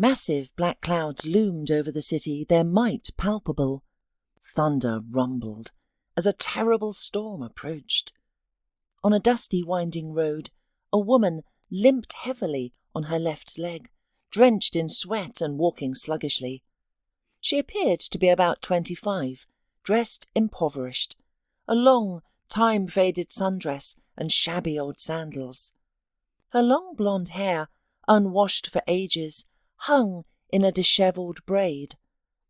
Massive black clouds loomed over the city, their might palpable. Thunder rumbled as a terrible storm approached. On a dusty winding road, a woman limped heavily on her left leg, drenched in sweat and walking sluggishly. She appeared to be about 25, dressed impoverished, a long, time-faded sundress and shabby old sandals. Her long blonde hair, unwashed for ages, hung in a dishevelled braid.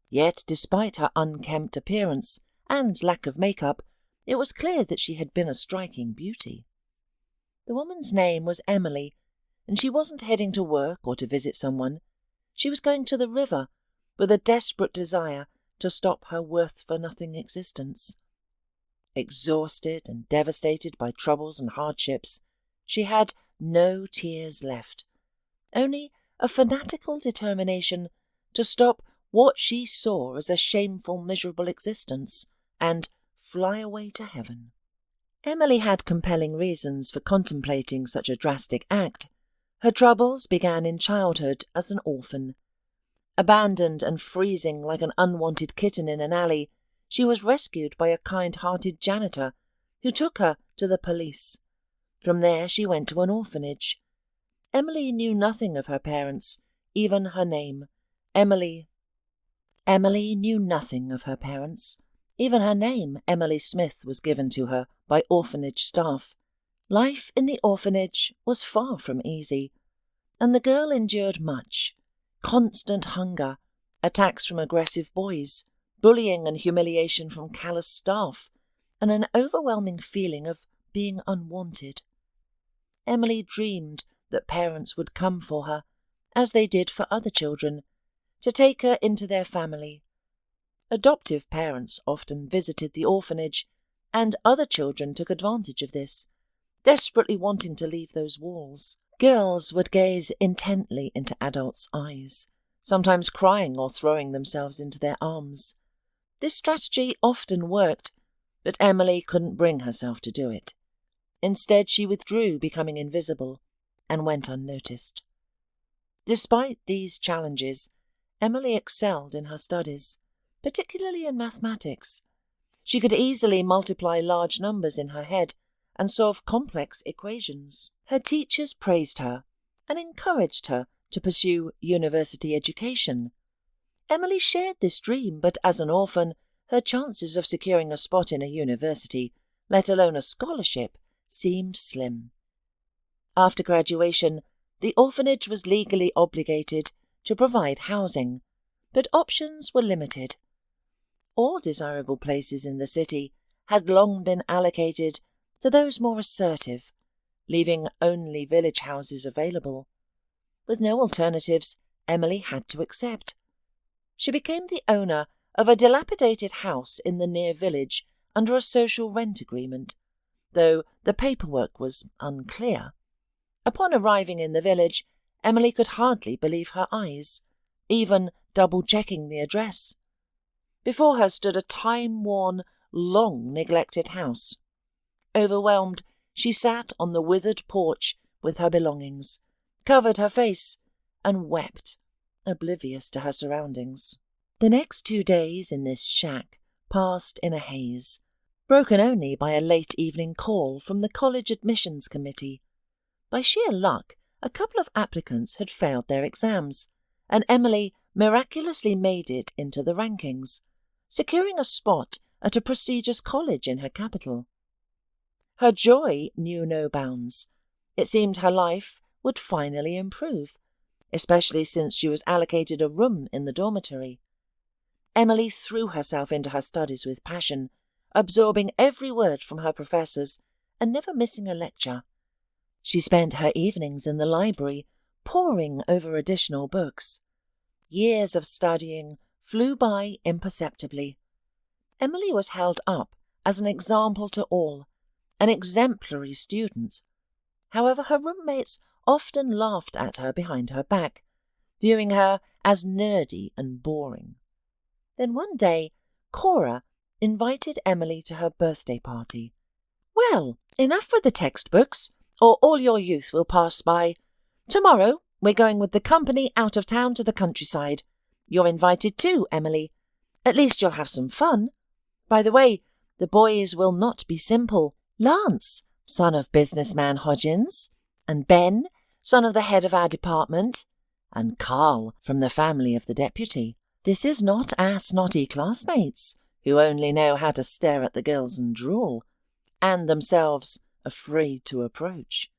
Yet, despite her unkempt appearance and lack of makeup, it was clear that she had been a striking beauty. The woman's name was Emily, and she wasn't heading to work or to visit someone. She was going to the river with a desperate desire to stop her worth-for-nothing existence. Exhausted and devastated by troubles and hardships, she had no tears left, only a fanatical determination to stop what she saw as a shameful, miserable existence and fly away to heaven. Emily had compelling reasons for contemplating such a drastic act. Her troubles began in childhood as an orphan. Abandoned and freezing like an unwanted kitten in an alley, she was rescued by a kind-hearted janitor who took her to the police. From there she went to an orphanage. Emily knew nothing of her parents, even her name. Emily knew nothing of her parents. Even her name, Emily Smith, was given to her by orphanage staff. Life in the orphanage was far from easy, and the girl endured much. Constant hunger, attacks from aggressive boys, bullying and humiliation from callous staff, and an overwhelming feeling of being unwanted. Emily dreamed that parents would come for her, as they did for other children, to take her into their family. Adoptive parents often visited the orphanage, and other children took advantage of this, desperately wanting to leave those walls. Girls would gaze intently into adults' eyes, sometimes crying or throwing themselves into their arms. This strategy often worked, but Emily couldn't bring herself to do it. Instead, she withdrew, becoming invisible, and went unnoticed. Despite these challenges, Emily excelled in her studies, particularly in mathematics. She could easily multiply large numbers in her head and solve complex equations. Her teachers praised her and encouraged her to pursue university education. Emily shared this dream, but as an orphan, her chances of securing a spot in a university, let alone a scholarship, seemed slim. After graduation, the orphanage was legally obligated to provide housing, but options were limited. All desirable places in the city had long been allocated to those more assertive, leaving only village houses available. With no alternatives, Emily had to accept. She became the owner of a dilapidated house in the near village under a social rent agreement, though the paperwork was unclear. Upon arriving in the village, Emily could hardly believe her eyes, even double-checking the address. Before her stood a time-worn, long-neglected house. Overwhelmed, she sat on the withered porch with her belongings, covered her face, and wept, oblivious to her surroundings. The next 2 days in this shack passed in a haze, broken only by a late evening call from the college admissions committee. By sheer luck, a couple of applicants had failed their exams, and Emily miraculously made it into the rankings, securing a spot at a prestigious college in her capital. Her joy knew no bounds. It seemed her life would finally improve, especially since she was allocated a room in the dormitory. Emily threw herself into her studies with passion, absorbing every word from her professors and never missing a lecture. She spent her evenings in the library, poring over additional books. Years of studying flew by imperceptibly. Emily was held up as an example to all, an exemplary student. However, her roommates often laughed at her behind her back, viewing her as nerdy and boring. Then one day, Cora invited Emily to her birthday party. "Well, enough with the textbooks, or all your youth will pass by. Tomorrow We're going with the company out of town to the countryside. You're invited too, Emily. At least you'll have some fun. By the way, the boys will not be simple. Lance, son of businessman Hodgins, and Ben, son of the head of our department, and Carl from the family of the deputy. This is not our snotty classmates, who only know how to stare at the girls and drool, and themselves afraid to approach.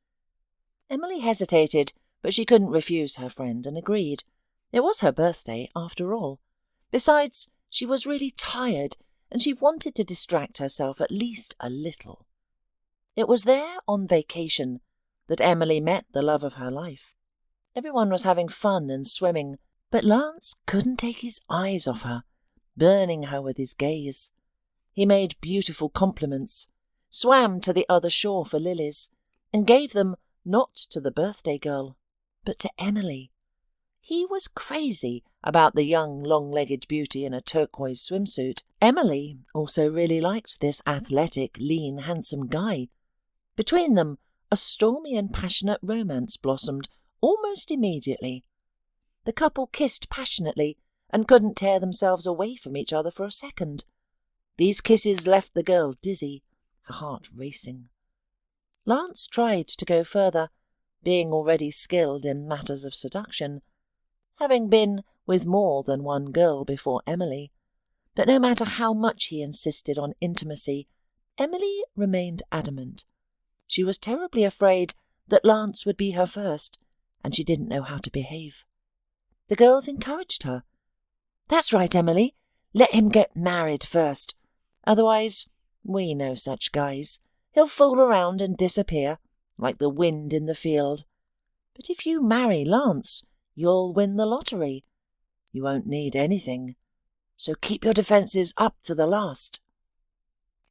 Emily hesitated, but she couldn't refuse her friend and agreed. It was her birthday, after all. Besides, she was really tired, and she wanted to distract herself at least a little. It was there, on vacation, that Emily met the love of her life. Everyone was having fun and swimming, but Lance couldn't take his eyes off her, burning her with his gaze. He made beautiful compliments, swam to the other shore for lilies, and gave them not to the birthday girl, but to Emily. He was crazy about the young, long-legged beauty in a turquoise swimsuit. Emily also really liked this athletic, lean, handsome guy. Between them, a stormy and passionate romance blossomed almost immediately. The couple kissed passionately and couldn't tear themselves away from each other for a second. These kisses left the girl dizzy, her heart racing. Lance tried to go further, being already skilled in matters of seduction, having been with more than one girl before Emily. But no matter how much he insisted on intimacy, Emily remained adamant. She was terribly afraid that Lance would be her first, and she didn't know how to behave. The girls encouraged her. "That's right, Emily. Let him get married first. Otherwise, we know such guys. He'll fool around and disappear, like the wind in the field. But if you marry Lance, you'll win the lottery. You won't need anything. So keep your defences up to the last."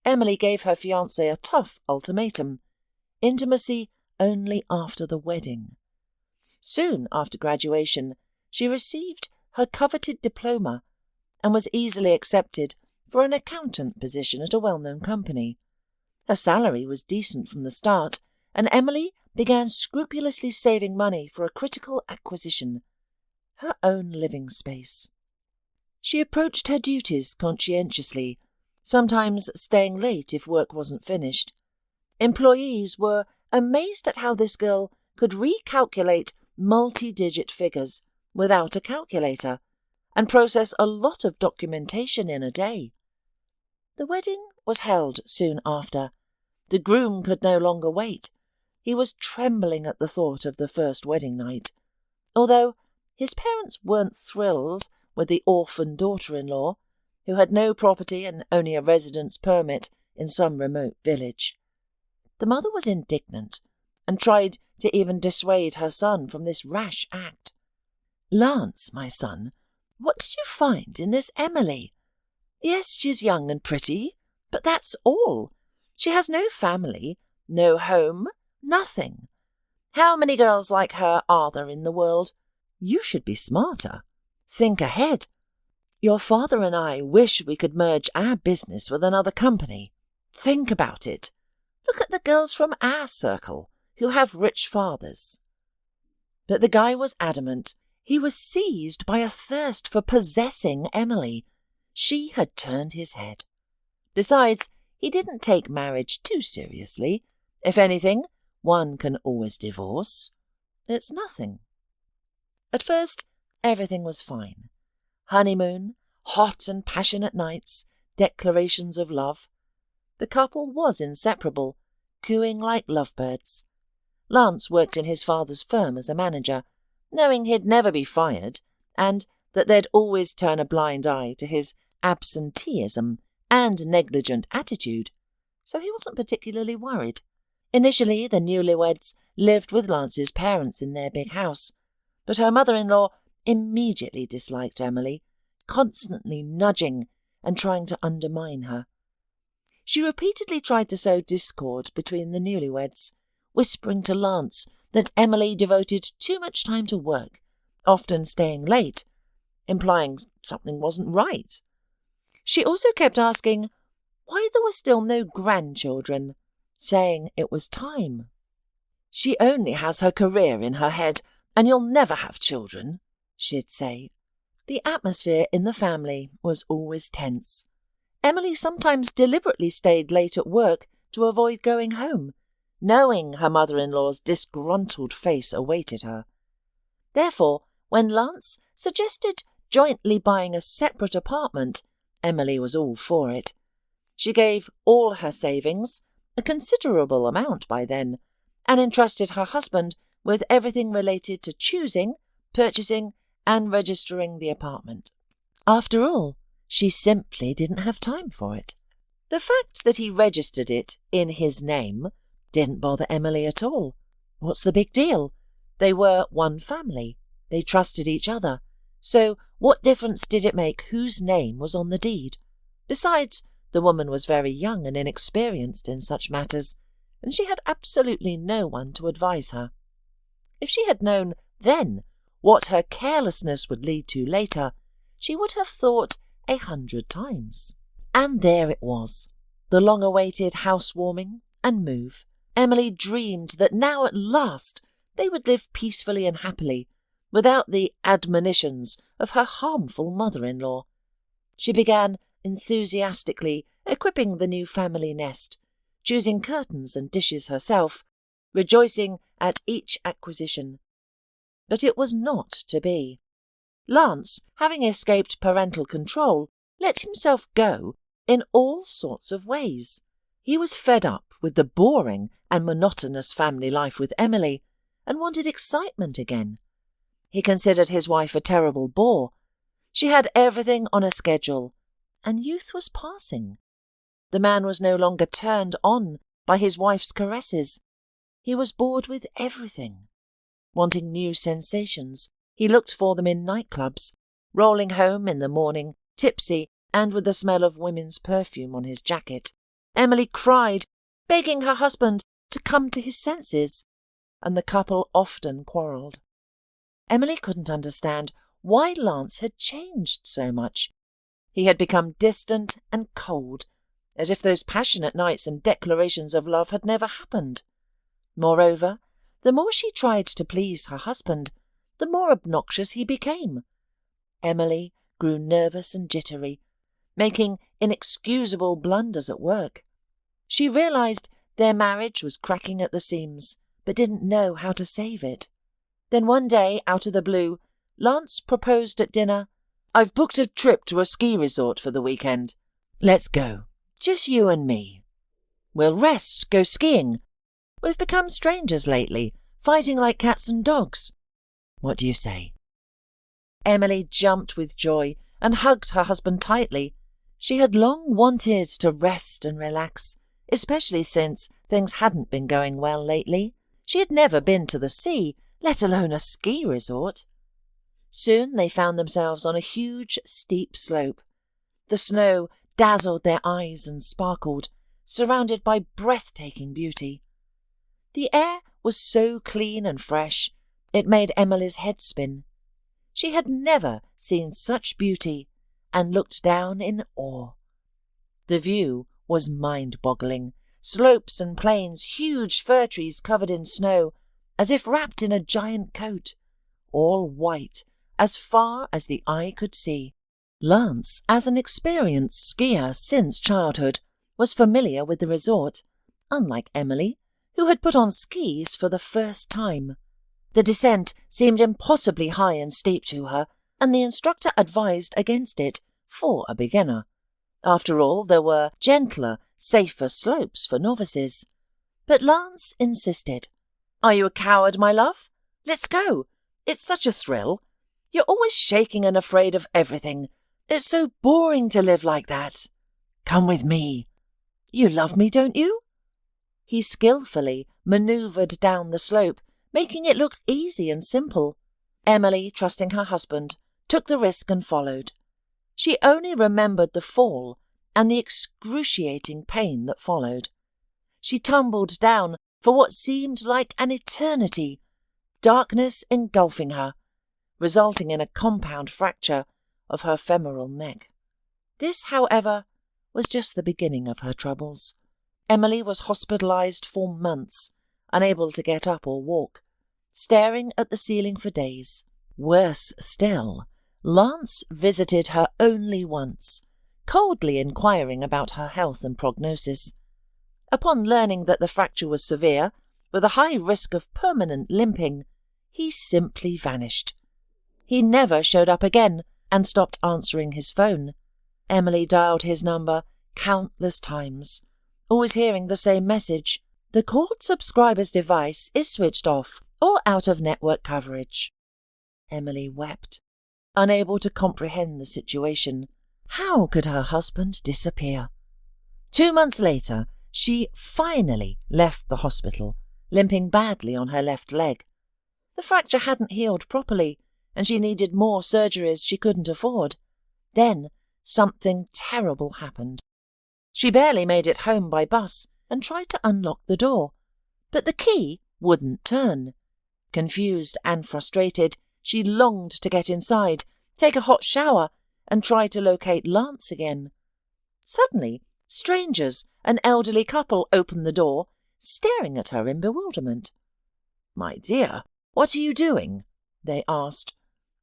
Emily gave her fiancé a tough ultimatum. Intimacy only after the wedding. Soon after graduation, she received her coveted diploma and was easily accepted for an accountant position at a well-known company. Her salary was decent from the start, and Emily began scrupulously saving money for a critical acquisition, her own living space. She approached her duties conscientiously, sometimes staying late if work wasn't finished. Employees were amazed at how this girl could recalculate multi-digit figures without a calculator and process a lot of documentation in a day. The wedding was held soon after. The groom could no longer wait. He was trembling at the thought of the first wedding night. Although his parents weren't thrilled with the orphan daughter-in-law, who had no property and only a residence permit in some remote village. The mother was indignant and tried to even dissuade her son from this rash act. "Lance, my son, what did you find in this Emily? Yes, she's young and pretty, but that's all. She has no family, no home, nothing. How many girls like her are there in the world? You should be smarter. Think ahead. Your father and I wish we could merge our business with another company. Think about it. Look at the girls from our circle who have rich fathers." But the guy was adamant. He was seized by a thirst for possessing Emily. She had turned his head. Besides, he didn't take marriage too seriously. If anything, one can always divorce. It's nothing. At first, everything was fine. Honeymoon, hot and passionate nights, declarations of love. The couple was inseparable, cooing like lovebirds. Lance worked in his father's firm as a manager, knowing he'd never be fired, and that they'd always turn a blind eye to his absenteeism and negligent attitude, so he wasn't particularly worried. Initially, the newlyweds lived with Lance's parents in their big house, but her mother-in-law immediately disliked Emily, constantly nudging and trying to undermine her. She repeatedly tried to sow discord between the newlyweds, whispering to Lance that Emily devoted too much time to work, often staying late, implying something wasn't right. She also kept asking why there were still no grandchildren, saying it was time. "She only has her career in her head and you'll never have children, she'd say. The atmosphere in the family was always tense. Emily sometimes deliberately stayed late at work to avoid going home, knowing her mother-in-law's disgruntled face awaited her. Therefore, when Lance suggested jointly buying a separate apartment, Emily was all for it. She gave all her savings, a considerable amount by then, and entrusted her husband with everything related to choosing, purchasing, and registering the apartment. After all, she simply didn't have time for it. The fact that he registered it in his name didn't bother Emily at all. What's the big deal? They were one family. They trusted each other. So what difference did it make whose name was on the deed? Besides, the woman was very young and inexperienced in such matters, and she had absolutely no one to advise her. If she had known then what her carelessness would lead to later, she would have thought 100 times. And there it was, the long-awaited housewarming and move. Emily dreamed that now at last they would live peacefully and happily, without the admonitions of her harmful mother-in-law. She began enthusiastically equipping the new family nest, choosing curtains and dishes herself, rejoicing at each acquisition. But it was not to be. Lance, having escaped parental control, let himself go in all sorts of ways. He was fed up with the boring and monotonous family life with Emily and wanted excitement again. He considered his wife a terrible bore. She had everything on a schedule, and youth was passing. The man was no longer turned on by his wife's caresses. He was bored with everything. Wanting new sensations, he looked for them in nightclubs, rolling home in the morning, tipsy and with the smell of women's perfume on his jacket. Emily cried, begging her husband to come to his senses, and the couple often quarrelled. Emily couldn't understand why Lance had changed so much. He had become distant and cold, as if those passionate nights and declarations of love had never happened. Moreover, the more she tried to please her husband, the more obnoxious he became. Emily grew nervous and jittery, making inexcusable blunders at work. She realised their marriage was cracking at the seams, but didn't know how to save it. Then one day, out of the blue, Lance proposed at dinner, "I've booked a trip to a ski resort for the weekend. Let's go. Just you and me. We'll rest, go skiing. We've become strangers lately, fighting like cats and dogs. What do you say?" Emily jumped with joy and hugged her husband tightly. She had long wanted to rest and relax, especially since things hadn't been going well lately. She had never been to the sea, let alone a ski resort. Soon they found themselves on a huge, steep slope. The snow dazzled their eyes and sparkled, surrounded by breathtaking beauty. The air was so clean and fresh, it made Emily's head spin. She had never seen such beauty and looked down in awe. The view was mind-boggling. Slopes and plains, huge fir trees covered in snow, as if wrapped in a giant coat, all white as far as the eye could see. Lance, as an experienced skier since childhood, was familiar with the resort, unlike Emily, who had put on skis for the first time. The descent seemed impossibly high and steep to her, and the instructor advised against it for a beginner. After all, there were gentler, safer slopes for novices. But Lance insisted. "Are you a coward, my love? Let's go. It's such a thrill. You're always shaking and afraid of everything. It's so boring to live like that. Come with me. You love me, don't you?" He skillfully manoeuvred down the slope, making it look easy and simple. Emily, trusting her husband, took the risk and followed. She only remembered the fall and the excruciating pain that followed. She tumbled down for what seemed like an eternity, darkness engulfing her, resulting in a compound fracture of her femoral neck. This, however, was just the beginning of her troubles. Emily was hospitalized for months, unable to get up or walk. staring at the ceiling for days. Worse still, Lance visited her only once, coldly inquiring about her health and prognosis. Upon learning that the fracture was severe, with a high risk of permanent limping, he simply vanished. He never showed up again and stopped answering his phone. Emily dialed his number countless times, always hearing the same message: "The called subscriber's device is switched off or out of network coverage." Emily wept, unable to comprehend the situation. How could her husband disappear? 2 months later, she finally left the hospital, limping badly on her left leg. The fracture hadn't healed properly, and she needed more surgeries she couldn't afford. Then something terrible happened. She barely made it home by bus and tried to unlock the door, but the key wouldn't turn. Confused and frustrated, she longed to get inside, take a hot shower, and try to locate Lance again. Suddenly, strangers, an elderly couple, opened the door, staring at her in bewilderment. "My dear, what are you doing?" they asked.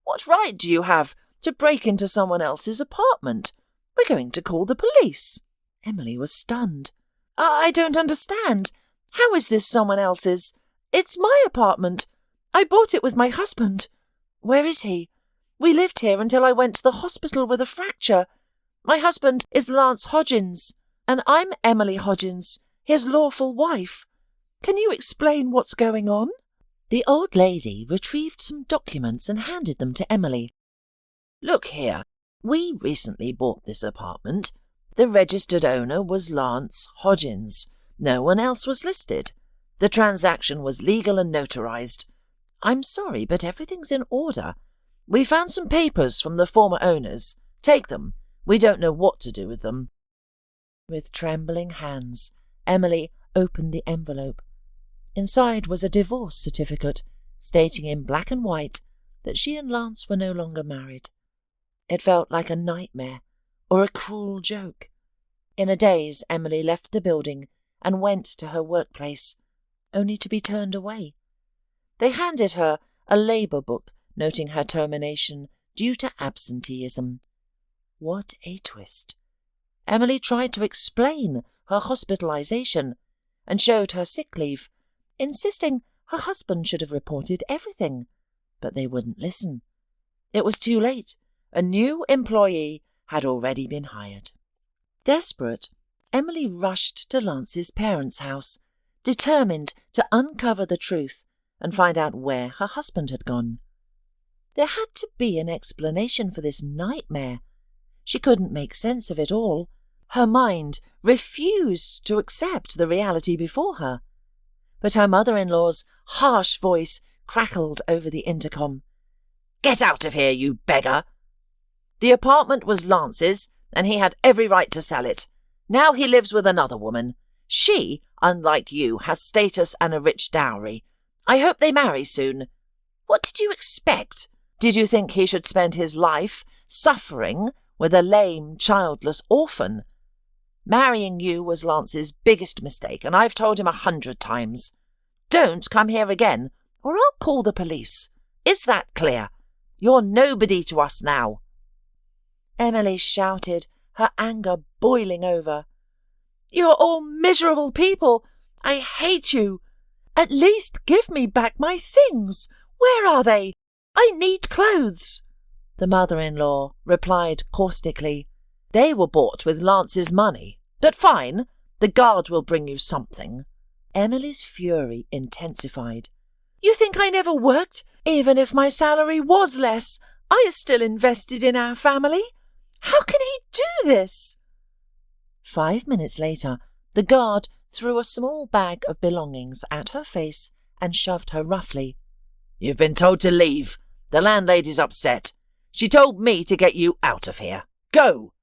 "What right do you have to break into someone else's apartment? We're going to call the police." Emily was stunned. I don't understand. How is this someone else's? It's my apartment. I bought it with my husband." "Where is he?" "We lived here until I went to the hospital with a fracture. My husband is Lance Hodgins, and I'm Emily Hodgins, his lawful wife. Can you explain what's going on?" The old lady retrieved some documents and handed them to Emily. "Look here, we recently bought this apartment. The registered owner was Lance Hodgins. No one else was listed. The transaction was legal and notarized. I'm sorry, but everything's in order. We found some papers from the former owners. Take them. We don't know what to do with them." With trembling hands, Emily opened the envelope. Inside was a divorce certificate, stating in black and white that she and Lance were no longer married. It felt like a nightmare or a cruel joke. In a daze, Emily left the building and went to her workplace, only to be turned away. They handed her a labour book noting her termination due to absenteeism. What a twist! Emily tried to explain her hospitalization and showed her sick leave, insisting her husband should have reported everything, but they wouldn't listen. It was too late. A new employee had already been hired. Desperate, Emily rushed to Lance's parents' house, determined to uncover the truth and find out where her husband had gone. There had to be an explanation for this nightmare. She couldn't make sense of it all. Her mind refused to accept the reality before her. But her mother-in-law's harsh voice crackled over the intercom. "Get out of here, you beggar! The apartment was Lance's, and he had every right to sell it. Now he lives with another woman. She, unlike you, has status and a rich dowry. I hope they marry soon. What did you expect? Did you think he should spend his life suffering with a lame, childless orphan? Marrying you was Lance's biggest mistake, and I've told him 100 times. Don't come here again, or I'll call the police. Is that clear? You're nobody to us now." Emily shouted, her anger boiling over. "You're all miserable people. I hate you. At least give me back my things. Where are they? I need clothes." The mother-in-law replied caustically. "They were bought with Lance's money. But fine, the guard will bring you something." Emily's fury intensified. "You think I never worked? Even if my salary was less, I still invested in our family. How can he do this?" 5 minutes later, the guard threw a small bag of belongings at her face and shoved her roughly. "You've been told to leave. The landlady's upset. She told me to get you out of here. Go!"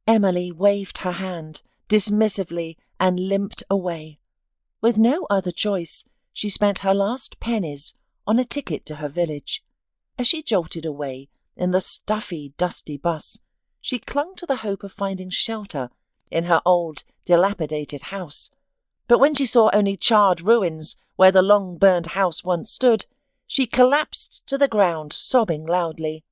Emily waved her hand dismissively and limped away. With no other choice, she spent her last pennies on a ticket to her village. As she jolted away in the stuffy, dusty bus, she clung to the hope of finding shelter in her old, dilapidated house. But when she saw only charred ruins where the long-burned house once stood, She collapsed to the ground, sobbing loudly.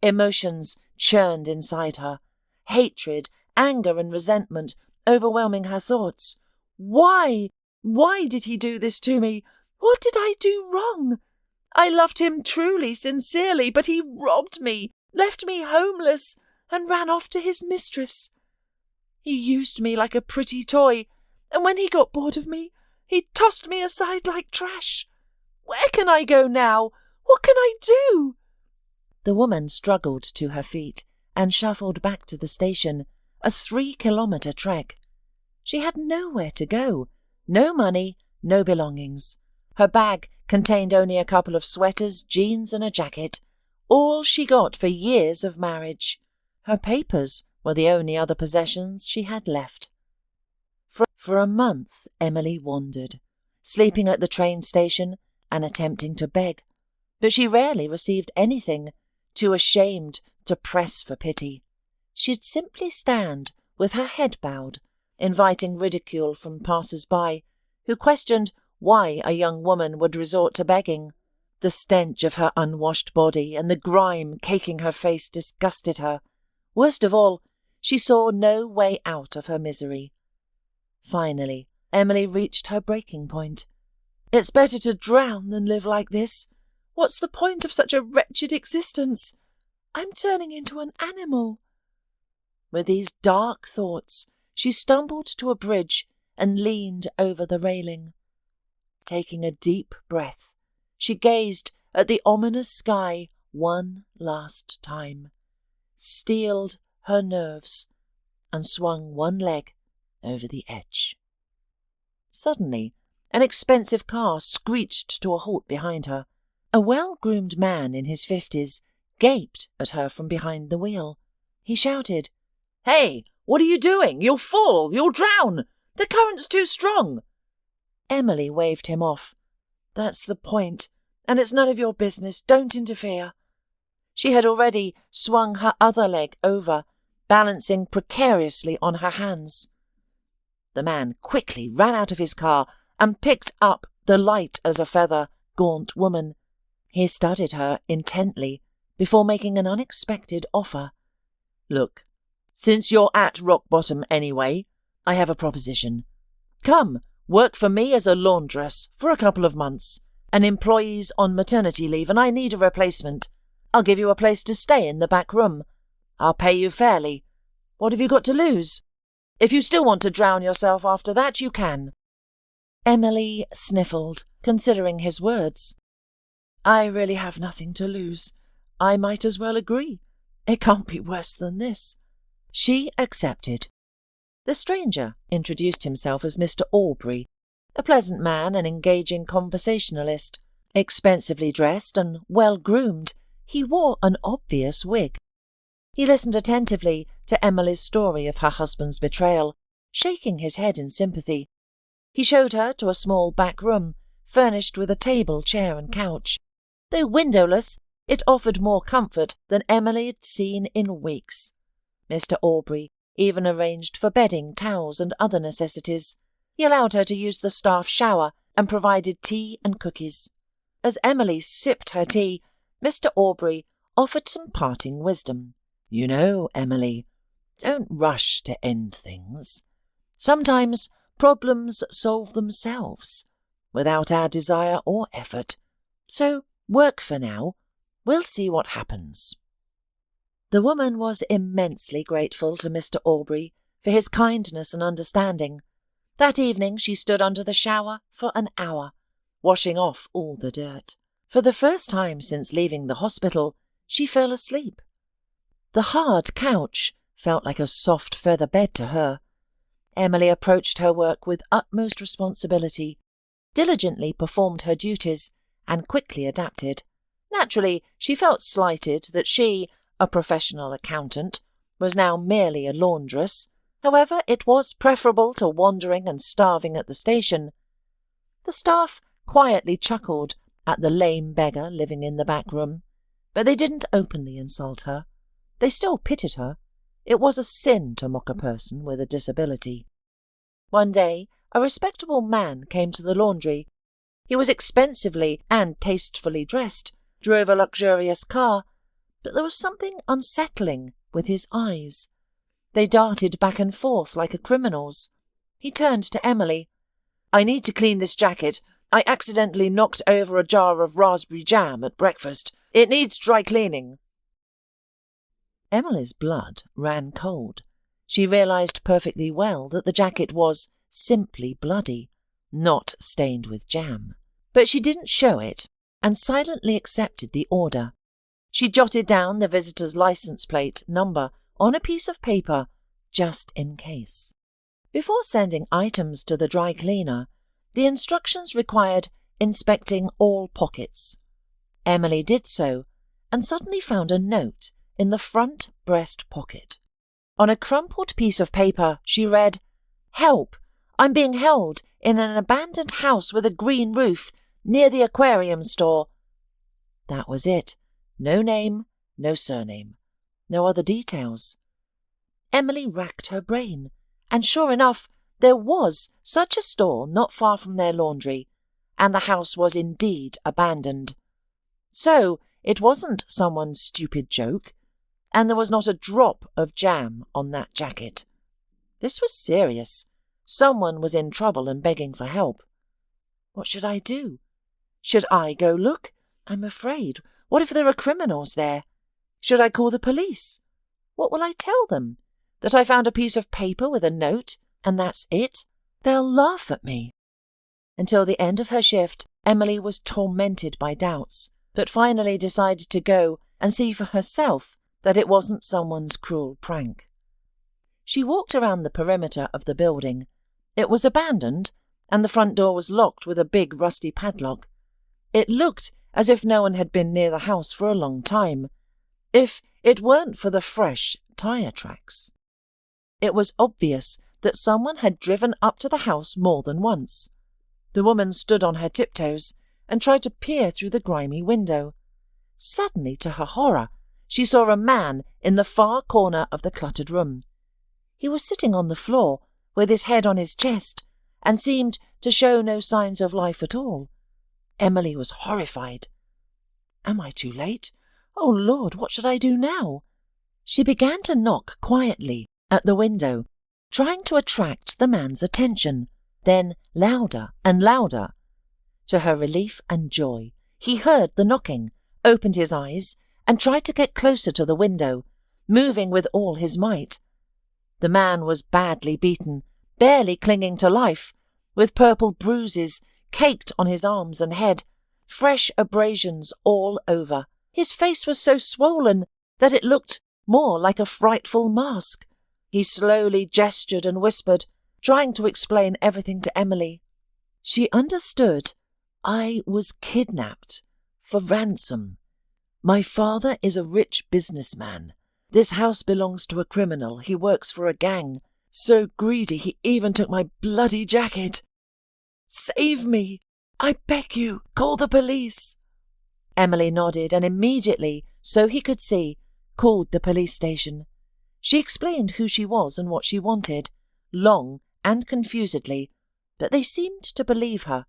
Emotions churned inside her. Hatred, anger and resentment overwhelming her thoughts. Why? Why did he do this to me? What did I do wrong? I loved him truly, sincerely, but he robbed me, left me homeless, and ran off to his mistress. He used me like a pretty toy, and when he got bored of me, he tossed me aside like trash. Where can I go now? What can I do? The woman struggled to her feet and shuffled back to the station, a 3-kilometre trek. She had nowhere to go, no money, no belongings. Her bag contained only a couple of sweaters, jeans and a jacket, all she got for years of marriage. Her papers were the only other possessions she had left. For a month Emily wandered, sleeping at the train station and attempting to beg, but she rarely received anything, too ashamed to press for pity. She'd simply stand with her head bowed, inviting ridicule from passers-by, who questioned why a young woman would resort to begging. The stench of her unwashed body and the grime caking her face disgusted her. Worst of all, she saw no way out of her misery. Finally, Emily reached her breaking point. It's better to drown than live like this. What's the point of such a wretched existence? I'm turning into an animal. With these dark thoughts, she stumbled to a bridge and leaned over the railing. Taking a deep breath, she gazed at the ominous sky one last time, steeled her nerves, and swung one leg over the edge. Suddenly, an expensive car screeched to a halt behind her. A well-groomed man in his 50s gaped at her from behind the wheel. He shouted, "Hey, what are you doing? You'll fall! You'll drown! The current's too strong!" Emily waved him off. "That's the point, and it's none of your business. Don't interfere." She had already swung her other leg over, balancing precariously on her hands. The man quickly ran out of his car and picked up the light-as-a-feather, gaunt woman. He studied her intently before making an unexpected offer. "Look, since you're at rock bottom anyway, I have a proposition. Come, work for me as a laundress for a couple of months. An employee's on maternity leave and I need a replacement. I'll give you a place to stay in the back room. I'll pay you fairly. What have you got to lose? If you still want to drown yourself after that, you can." Emily sniffled, considering his words. "I really have nothing to lose. I might as well agree. It can't be worse than this." She accepted. The stranger introduced himself as Mr. Aubrey, a pleasant man and engaging conversationalist. Expensively dressed and well-groomed, he wore an obvious wig. He listened attentively to Emily's story of her husband's betrayal, shaking his head in sympathy. He showed her to a small back room, furnished with a table, chair and couch. Though windowless, it offered more comfort than Emily had seen in weeks. Mr. Aubrey even arranged for bedding, towels and other necessities. He allowed her to use the staff shower and provided tea and cookies. As Emily sipped her tea, Mr. Aubrey offered some parting wisdom. "You know, Emily, don't rush to end things. Sometimes problems solve themselves, without our desire or effort. So work for now. We'll see what happens." The woman was immensely grateful to Mr. Aubrey for his kindness and understanding. That evening she stood under the shower for an hour, washing off all the dirt. For the first time since leaving the hospital, she fell asleep. The hard couch felt like a soft feather bed to her. Emily approached her work with utmost responsibility, diligently performed her duties, and quickly adapted. Naturally, she felt slighted that she, a professional accountant, was now merely a laundress. However, it was preferable to wandering and starving at the station. The staff quietly chuckled at the lame beggar living in the back room, but they didn't openly insult her. They still pitied her. It was a sin to mock a person with a disability. One day, a respectable man came to the laundry. He was expensively and tastefully dressed, drove a luxurious car, but there was something unsettling with his eyes. They darted back and forth like a criminal's. He turned to Emily. "I need to clean this jacket. I accidentally knocked over a jar of raspberry jam at breakfast. It needs dry cleaning." Emily's blood ran cold. She realised perfectly well that the jacket was simply bloody, not stained with jam. But she didn't show it, and silently accepted the order. She jotted down the visitor's license plate number on a piece of paper, just in case. Before sending items to the dry cleaner, the instructions required inspecting all pockets. Emily did so, and suddenly found a note in the front breast pocket. On a crumpled piece of paper, she read, "Help! I'm being held in an abandoned house with a green roof near the aquarium store." That was it. No name, no surname, no other details. Emily racked her brain, and sure enough, there was such a store not far from their laundry, and the house was indeed abandoned. So it wasn't someone's stupid joke, and there was not a drop of jam on that jacket. This was serious. Someone was in trouble and begging for help. What should I do? Should I go look? I'm afraid. What if there are criminals there? Should I call the police? What will I tell them? That I found a piece of paper with a note, and that's it? They'll laugh at me. Until the end of her shift, Emily was tormented by doubts, but finally decided to go and see for herself that it wasn't someone's cruel prank. She walked around the perimeter of the building. It was abandoned, and the front door was locked with a big rusty padlock. It looked as if no one had been near the house for a long time, if it weren't for the fresh tyre tracks. It was obvious that someone had driven up to the house more than once. The woman stood on her tiptoes and tried to peer through the grimy window. Suddenly, to her horror, she saw a man in the far corner of the cluttered room. He was sitting on the floor, with his head on his chest, and seemed to show no signs of life at all. Emily was horrified. Am I too late? Oh, Lord, what should I do now? She began to knock quietly at the window, trying to attract the man's attention, then louder and louder. To her relief and joy, he heard the knocking, opened his eyes, and tried to get closer to the window, moving with all his might. The man was badly beaten, barely clinging to life, with purple bruises caked on his arms and head, fresh abrasions all over. His face was so swollen that it looked more like a frightful mask. He slowly gestured and whispered, trying to explain everything to Emily. She understood. I was kidnapped for ransom. My father is a rich businessman. This house belongs to a criminal. He works for a gang. So greedy he even took my bloody jacket. Save me! I beg you, call the police. Emily nodded and immediately, so he could see, called the police station. She explained who she was and what she wanted, long and confusedly, but they seemed to believe her.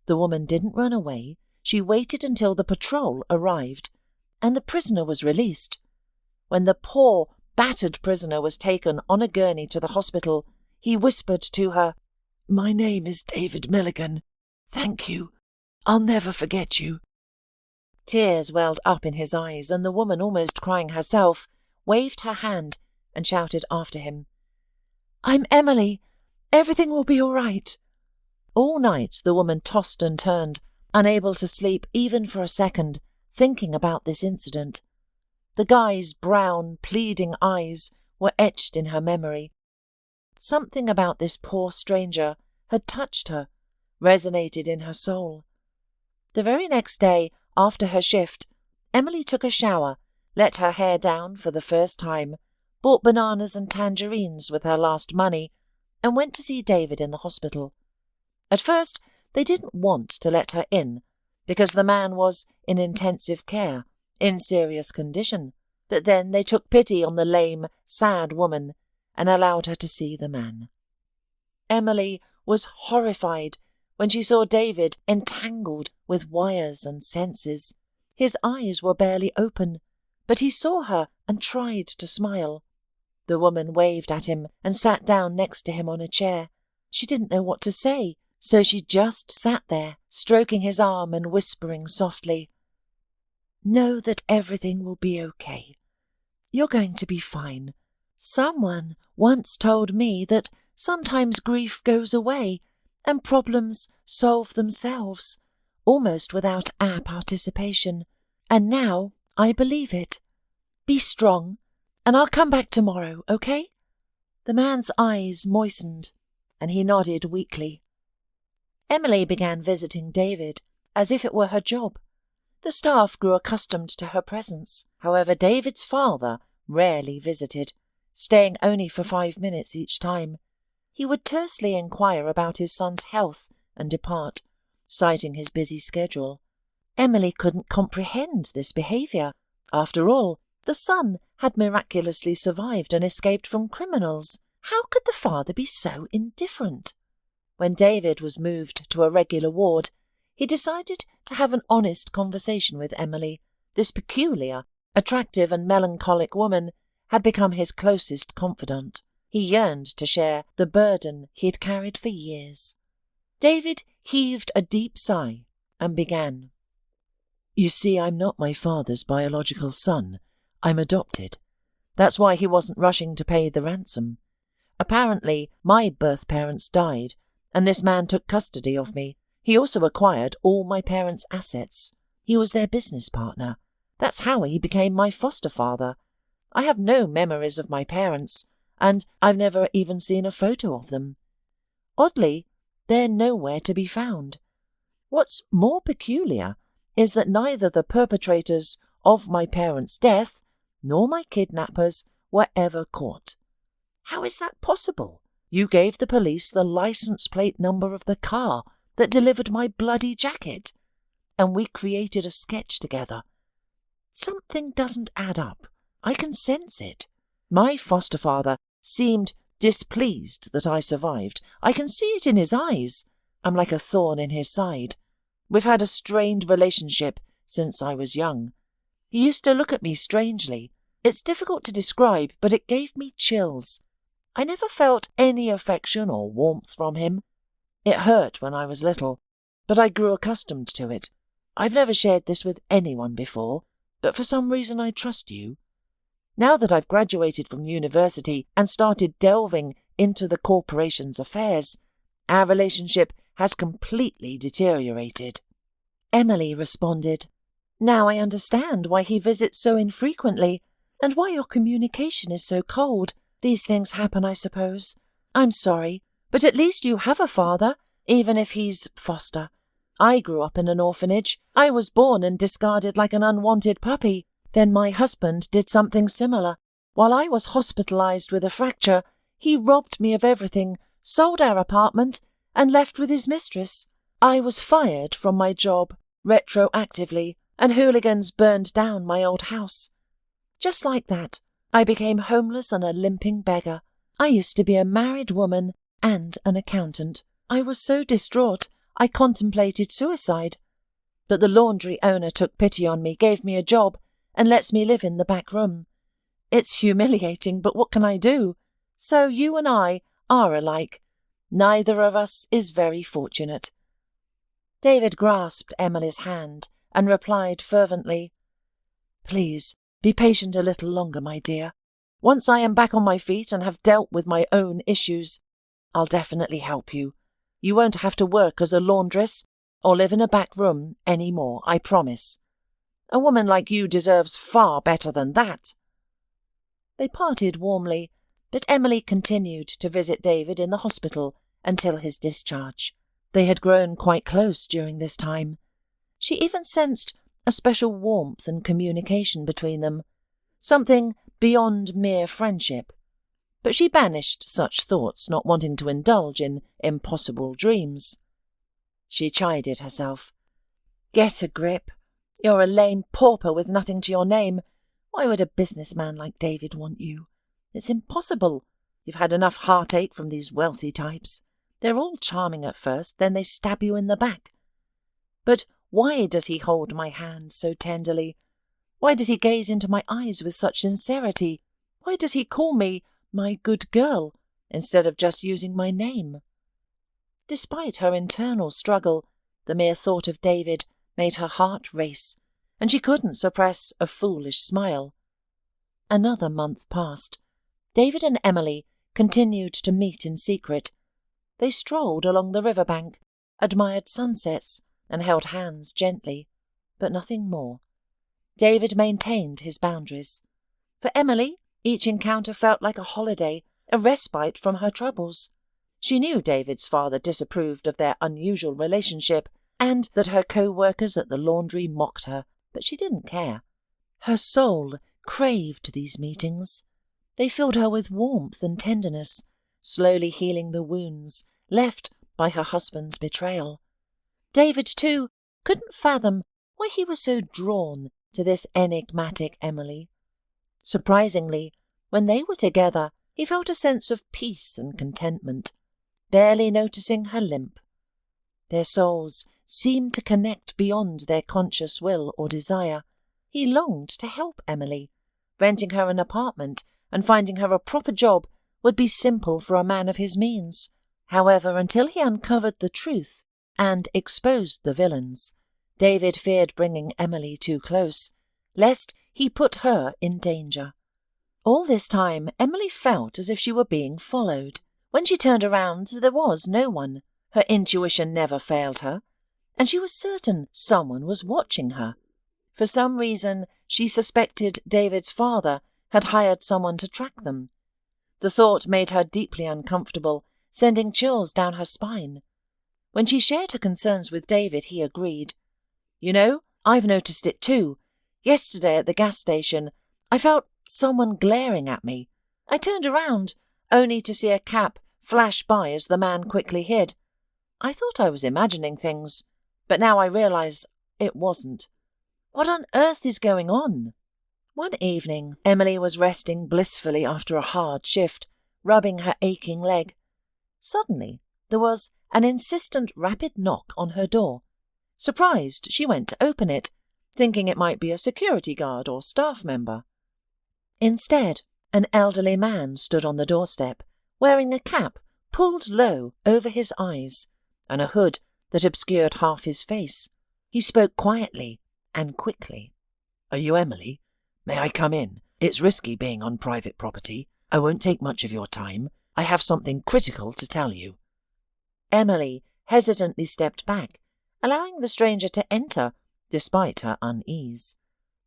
The woman didn't run away. She waited until the patrol arrived, and the prisoner was released. When the poor, battered prisoner was taken on a gurney to the hospital, he whispered to her, My name is David Milligan. Thank you. I'll never forget you. Tears welled up in his eyes, and the woman, almost crying herself, waved her hand and shouted after him, I'm Emily. Everything will be all right. All night the woman tossed and turned, unable to sleep even for a second, thinking about this incident. The guy's brown, pleading eyes were etched in her memory. Something about this poor stranger had touched her, resonated in her soul. The very next day, after her shift, Emily took a shower, let her hair down for the first time, bought bananas and tangerines with her last money, and went to see David in the hospital. At first, they didn't want to let her in, because the man was in intensive care, in serious condition, but then they took pity on the lame, sad woman and allowed her to see the man. Emily was horrified when she saw David entangled with wires and senses. His eyes were barely open, but he saw her and tried to smile. The woman waved at him and sat down next to him on a chair. She didn't know what to say, so she just sat there, stroking his arm and whispering softly, "Know that everything will be okay. You're going to be fine. Someone once told me that sometimes grief goes away and problems solve themselves, almost without our participation. And now I believe it. Be strong, and I'll come back tomorrow, okay?" The man's eyes moistened, and he nodded weakly. Emily began visiting David as if it were her job. The staff grew accustomed to her presence. However, David's father rarely visited, staying only for 5 minutes each time. He would tersely inquire about his son's health and depart, citing his busy schedule. Emily couldn't comprehend this behaviour. After all, the son had miraculously survived and escaped from criminals. How could the father be so indifferent? When David was moved to a regular ward, he decided to have an honest conversation with Emily. This peculiar, attractive and melancholic woman had become his closest confidant. He yearned to share the burden he had carried for years. David heaved a deep sigh and began. "You see, I'm not my father's biological son. I'm adopted. That's why he wasn't rushing to pay the ransom. Apparently, my birth parents died, and this man took custody of me. He also acquired all my parents' assets. He was their business partner. That's how he became my foster father. I have no memories of my parents, and I've never even seen a photo of them. Oddly, they're nowhere to be found. What's more peculiar is that neither the perpetrators of my parents' death nor my kidnappers were ever caught. How is that possible? You gave the police the license plate number of the car that delivered my bloody jacket, and we created a sketch together. Something doesn't add up. I can sense it. My foster father seemed displeased that I survived. I can see it in his eyes. I'm like a thorn in his side. We've had a strained relationship since I was young. He used to look at me strangely. It's difficult to describe, but it gave me chills. I never felt any affection or warmth from him. It hurt when I was little, but I grew accustomed to it. I've never shared this with anyone before, but for some reason I trust you. Now that I've graduated from university and started delving into the corporation's affairs, our relationship has completely deteriorated." Emily responded, "Now I understand why he visits so infrequently, and why your communication is so cold. These things happen, I suppose. I'm sorry, but at least you have a father, even if he's foster. I grew up in an orphanage. I was born and discarded like an unwanted puppy. Then my husband did something similar. While I was hospitalized with a fracture, he robbed me of everything, sold our apartment, and left with his mistress. I was fired from my job, retroactively, and hooligans burned down my old house. Just like that, I became homeless and a limping beggar. I used to be a married woman and an accountant. I was so distraught, I contemplated suicide. But the laundry owner took pity on me, gave me a job, and lets me live in the back room. It's humiliating, but what can I do? So you and I are alike. Neither of us is very fortunate." David grasped Emily's hand and replied fervently, "Please, be patient a little longer, my dear. Once I am back on my feet and have dealt with my own issues, I'll definitely help you. You won't have to work as a laundress or live in a back room any more, I promise. A woman like you deserves far better than that." They parted warmly, but Emily continued to visit David in the hospital until his discharge. They had grown quite close during this time. She even sensed a special warmth and communication between them, something beyond mere friendship. But she banished such thoughts, not wanting to indulge in impossible dreams. She chided herself. "Get a grip. You're a lame pauper with nothing to your name. Why would a businessman like David want you? It's impossible. You've had enough heartache from these wealthy types. They're all charming at first, then they stab you in the back. But why does he hold my hand so tenderly? Why does he gaze into my eyes with such sincerity? Why does he call me my good girl instead of just using my name? Despite her internal struggle, the mere thought of David made her heart race, and she couldn't suppress a foolish smile. Another month passed. David and Emily continued to meet in secret. They strolled along the riverbank, admired sunsets, and held hands gently, but nothing more. David maintained his boundaries. For Emily, each encounter felt like a holiday, a respite from her troubles. She knew David's father disapproved of their unusual relationship and that her co-workers at the laundry mocked her, but she didn't care. Her soul craved these meetings. They filled her with warmth and tenderness, slowly healing the wounds left by her husband's betrayal. David, too, couldn't fathom why he was so drawn to this enigmatic Emily. Surprisingly, when they were together, he felt a sense of peace and contentment, barely noticing her limp. Their souls seemed to connect beyond their conscious will or desire. He longed to help Emily. Renting her an apartment and finding her a proper job would be simple for a man of his means. However, until he uncovered the truth and exposed the villains, David feared bringing Emily too close, lest he put her in danger. All this time, Emily felt as if she were being followed. When she turned around, there was no one. Her intuition never failed her, and she was certain someone was watching her. For some reason, she suspected David's father had hired someone to track them. The thought made her deeply uncomfortable, sending chills down her spine. When she shared her concerns with David, he agreed. "You know, I've noticed it too. Yesterday at the gas station, I felt someone glaring at me. I turned around, only to see a cap flash by as the man quickly hid. I thought I was imagining things, but now I realize it wasn't. What on earth is going on?" One evening, Emily was resting blissfully after a hard shift, rubbing her aching leg. Suddenly, there was an insistent rapid knock on her door. Surprised, she went to open it, thinking it might be a security guard or staff member. Instead, an elderly man stood on the doorstep, wearing a cap pulled low over his eyes and a hood that obscured half his face. He spoke quietly and quickly. "Are you Emily? May I come in? It's risky being on private property. I won't take much of your time. I have something critical to tell you." Emily hesitantly stepped back, allowing the stranger to enter, despite her unease.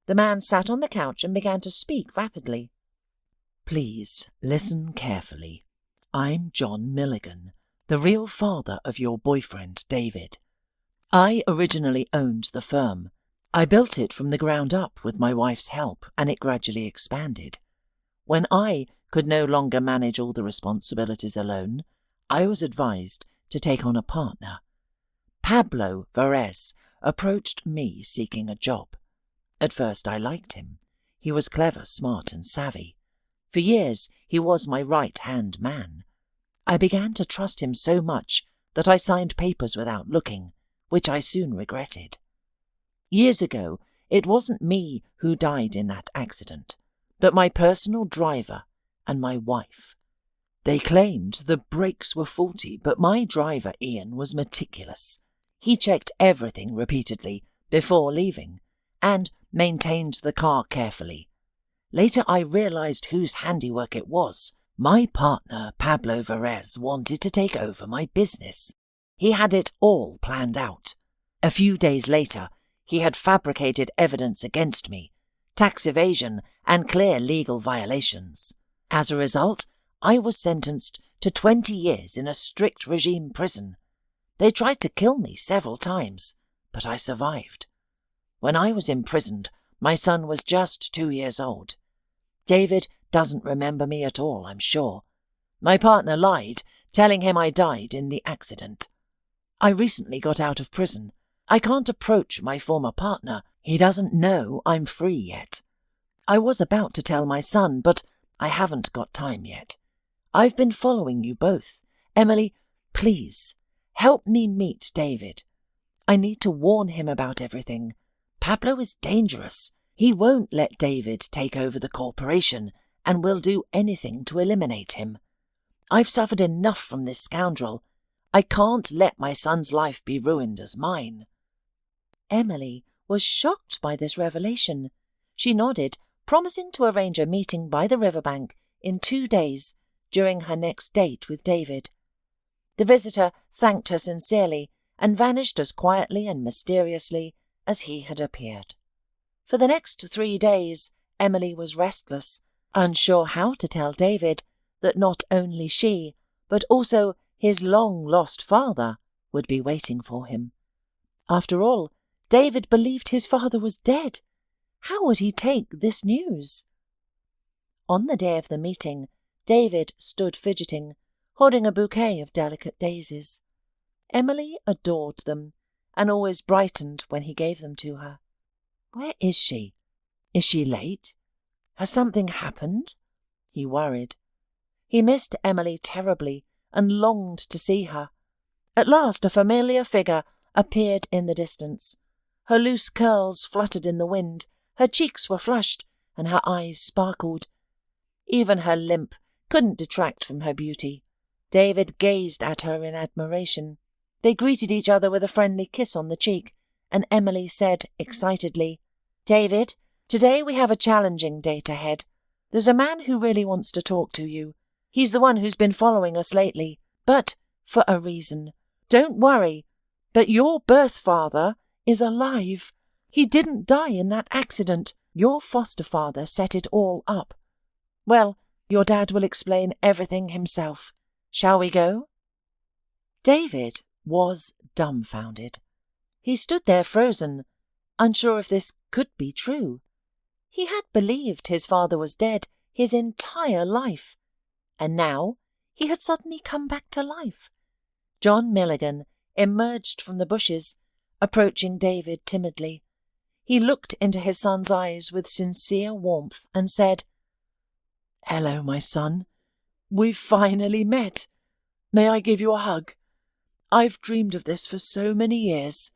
The man sat on the couch and began to speak rapidly. "Please, listen carefully. I'm John Milligan, the real father of your boyfriend, David. I originally owned the firm. I built it from the ground up with my wife's help, and it gradually expanded. When I could no longer manage all the responsibilities alone, I was advised to take on a partner. Pablo Varese approached me seeking a job. At first I liked him. He was clever, smart, and savvy. For years he was my right-hand man. I began to trust him so much that I signed papers without looking, which I soon regretted. Years ago, it wasn't me who died in that accident, but my personal driver and my wife. They claimed the brakes were faulty, but my driver, Ian, was meticulous. He checked everything repeatedly before leaving and maintained the car carefully. Later I realized whose handiwork it was. My partner, Pablo Varese, wanted to take over my business. He had it all planned out. A few days later, he had fabricated evidence against me, tax evasion and clear legal violations. As a result, I was sentenced to 20 years in a strict regime prison. They tried to kill me several times, but I survived. When I was imprisoned, my son was just 2 years old. David doesn't remember me at all, I'm sure. My partner lied, telling him I died in the accident. I recently got out of prison. I can't approach my former partner. He doesn't know I'm free yet. I was about to tell my son, but I haven't got time yet. I've been following you both. Emily, Please, help me meet David. I need to warn him about everything. Pablo is dangerous. He won't let David take over the corporation and will do anything to eliminate him. I've suffered enough from this scoundrel. I can't let my son's life be ruined as mine." Emily was shocked by this revelation. She nodded, promising to arrange a meeting by the riverbank in 2 days during her next date with David. The visitor thanked her sincerely and vanished as quietly and mysteriously as he had appeared. For the next 3 days, Emily was restless, unsure how to tell David that not only she, but also his long-lost father, would be waiting for him. After all, David believed his father was dead. How would he take this news? On the day of the meeting, David stood fidgeting, holding a bouquet of delicate daisies. Emily adored them, and always brightened when he gave them to her. Where is she? Is she late? Has something happened? He worried. He missed Emily terribly and longed to see her. At last a familiar figure appeared in the distance. Her loose curls fluttered in the wind, her cheeks were flushed, and her eyes sparkled. Even her limp couldn't detract from her beauty. David gazed at her in admiration. They greeted each other with a friendly kiss on the cheek, and Emily said excitedly, "David, today we have a challenging date ahead. There's a man who really wants to talk to you. He's the one who's been following us lately, but for a reason. Don't worry, but your birth father is alive. He didn't die in that accident. Your foster father set it all up. Well, your dad will explain everything himself. Shall we go?" David was dumbfounded. He stood there frozen, unsure if this could be true. He had believed his father was dead his entire life, and now he had suddenly come back to life. John Milligan emerged from the bushes, approaching David timidly. He looked into his son's eyes with sincere warmth and said, "Hello, my son. We've finally met. May I give you a hug? I've dreamed of this for so many years.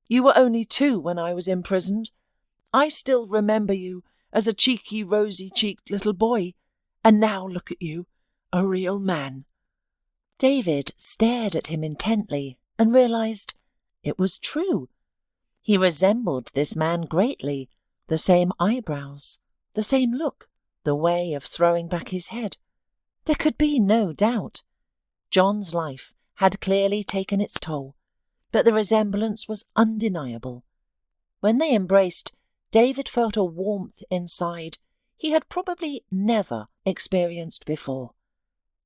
You were only 2 when I was imprisoned. I still remember you as a cheeky, rosy-cheeked little boy, and now look at you, a real man." David stared at him intently and realized it was true. He resembled this man greatly, the same eyebrows, the same look, the way of throwing back his head. There could be no doubt. John's life had clearly taken its toll, but the resemblance was undeniable. When they embraced, David felt a warmth inside he had probably never experienced before,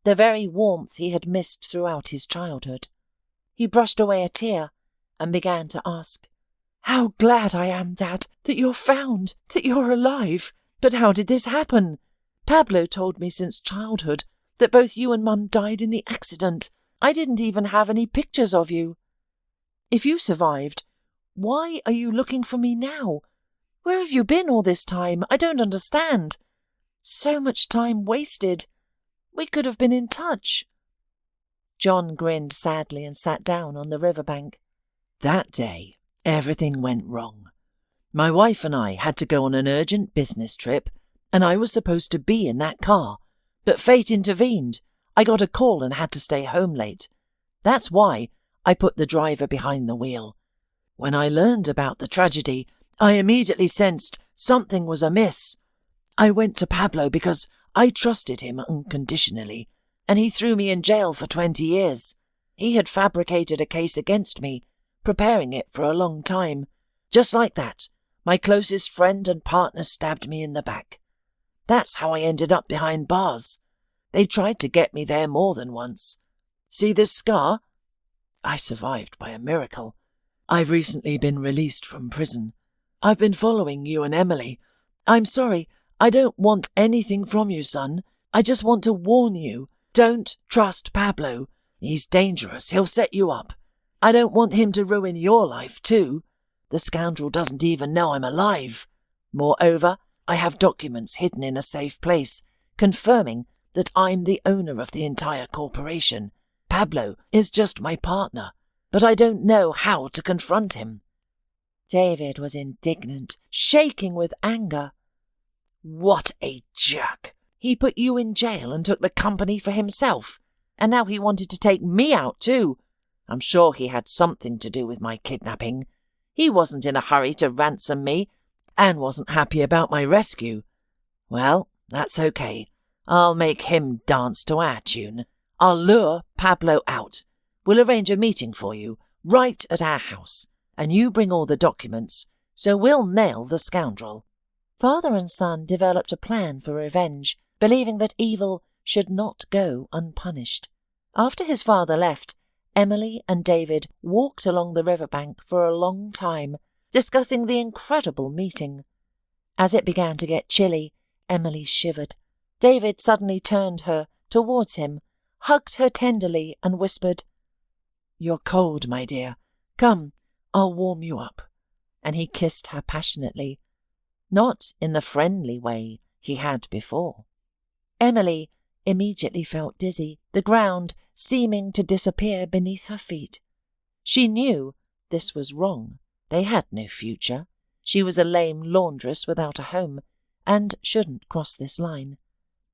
the very warmth he had missed throughout his childhood. He brushed away a tear and began to ask, "How glad I am, Dad, that you're found, that you're alive. But how did this happen? Pablo told me since childhood that both you and Mum died in the accident. I didn't even have any pictures of you. If you survived, why are you looking for me now? Where have you been all this time? I don't understand. So much time wasted. We could have been in touch." John grinned sadly and sat down on the riverbank. "That day, everything went wrong. My wife and I had to go on an urgent business trip, and I was supposed to be in that car, but fate intervened. I got a call and had to stay home late. That's why I put the driver behind the wheel. When I learned about the tragedy, I immediately sensed something was amiss. I went to Pablo because I trusted him unconditionally, and he threw me in jail for 20 years. He had fabricated a case against me, preparing it for a long time. Just like that, my closest friend and partner stabbed me in the back. That's how I ended up behind bars. They tried to get me there more than once. See this scar? I survived by a miracle. I've recently been released from prison. I've been following you and Emily. I'm sorry, I don't want anything from you, son. I just want to warn you. Don't trust Pablo. He's dangerous. He'll set you up. I don't want him to ruin your life, too. The scoundrel doesn't even know I'm alive. Moreover, I have documents hidden in a safe place, confirming that I'm the owner of the entire corporation, Pablo is just my partner, but I don't know how to confront him." David was indignant, shaking with anger. "What a jerk! He put you in jail and took the company for himself, and now he wanted to take me out too. I'm sure he had something to do with my kidnapping. He wasn't in a hurry to ransom me, and wasn't happy about my rescue. Well, that's okay. I'll make him dance to our tune. I'll lure Pablo out. We'll arrange a meeting for you, right at our house, and you bring all the documents, so we'll nail the scoundrel." Father and son developed a plan for revenge, believing that evil should not go unpunished. After his father left, Emily and David walked along the riverbank for a long time, discussing the incredible meeting. As it began to get chilly, Emily shivered. David suddenly turned her towards him, hugged her tenderly, and whispered, "You're cold, my dear. Come, I'll warm you up." And he kissed her passionately, not in the friendly way he had before. Emily immediately felt dizzy, the ground seeming to disappear beneath her feet. She knew this was wrong. They had no future. She was a lame laundress without a home, and shouldn't cross this line.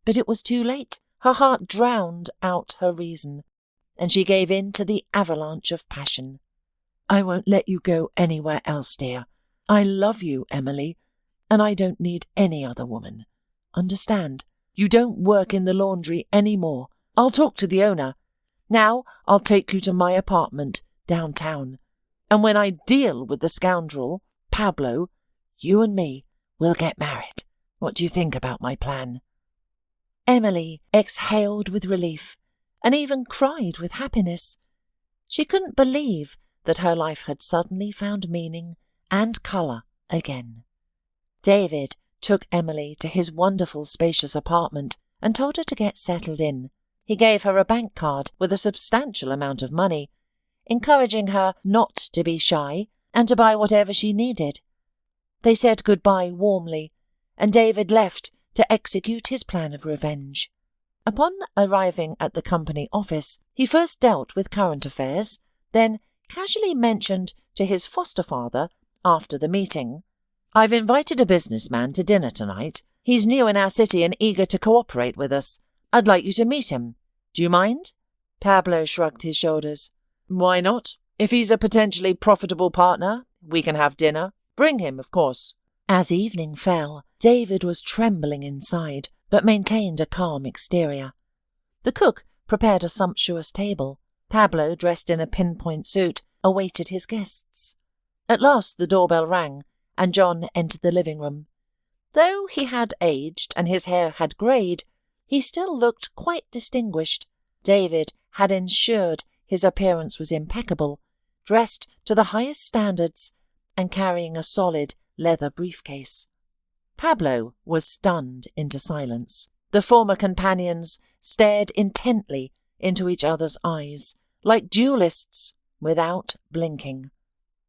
But it was too late. Her heart drowned out her reason, and she gave in to the avalanche of passion. "I won't let you go anywhere else, dear. I love you, Emily, and I don't need any other woman. Understand? You don't work in the laundry any more. I'll talk to the owner. Now I'll take you to my apartment downtown, and when I deal with the scoundrel, Pablo, you and me will get married. What do you think about my plan?" Emily exhaled with relief, and even cried with happiness. She couldn't believe that her life had suddenly found meaning and colour again. David took Emily to his wonderful spacious apartment and told her to get settled in. He gave her a bank card with a substantial amount of money, encouraging her not to be shy and to buy whatever she needed. They said goodbye warmly, and David left to execute his plan of revenge. Upon arriving at the company office, he first dealt with current affairs, then casually mentioned to his foster father after the meeting, "I've invited a businessman to dinner tonight. He's new in our city and eager to cooperate with us. I'd like you to meet him. Do you mind?" Pablo shrugged his shoulders. "Why not? If he's a potentially profitable partner, we can have dinner. Bring him, of course." As evening fell, David was trembling inside, but maintained a calm exterior. The cook prepared a sumptuous table. Pablo, dressed in a pinpoint suit, awaited his guests. At last the doorbell rang, and John entered the living room. Though he had aged and his hair had greyed, he still looked quite distinguished. David had ensured his appearance was impeccable, dressed to the highest standards, and carrying a solid leather briefcase. Pablo was stunned into silence. The former companions stared intently into each other's eyes, like duelists, without blinking.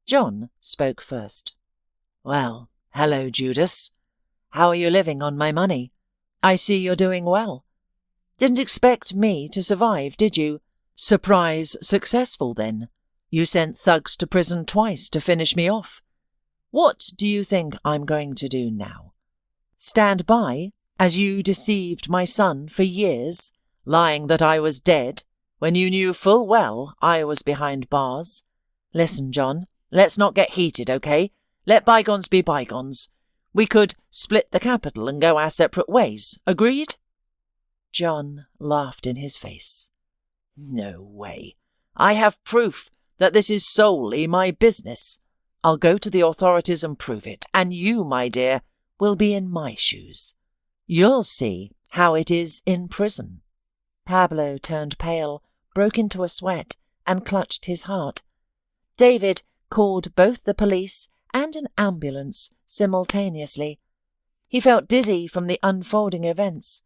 John spoke first. "Well, hello, Judas. How are you living on my money? I see you're doing well. Didn't expect me to survive, did you? Surprise successful, then. You sent thugs to prison twice to finish me off. What do you think I'm going to do now? Stand by as you deceived my son for years, lying that I was dead when you knew full well I was behind bars? Listen, John, let's not get heated, okay? Let bygones be bygones. We could split the capital and go our separate ways. Agreed?" John laughed in his face. "No way. I have proof that this is solely my business. I'll go to the authorities and prove it, and you, my dear, will be in my shoes. You'll see how it is in prison." Pablo turned pale, broke into a sweat, and clutched his heart. David called both the police and an ambulance simultaneously. He felt dizzy from the unfolding events.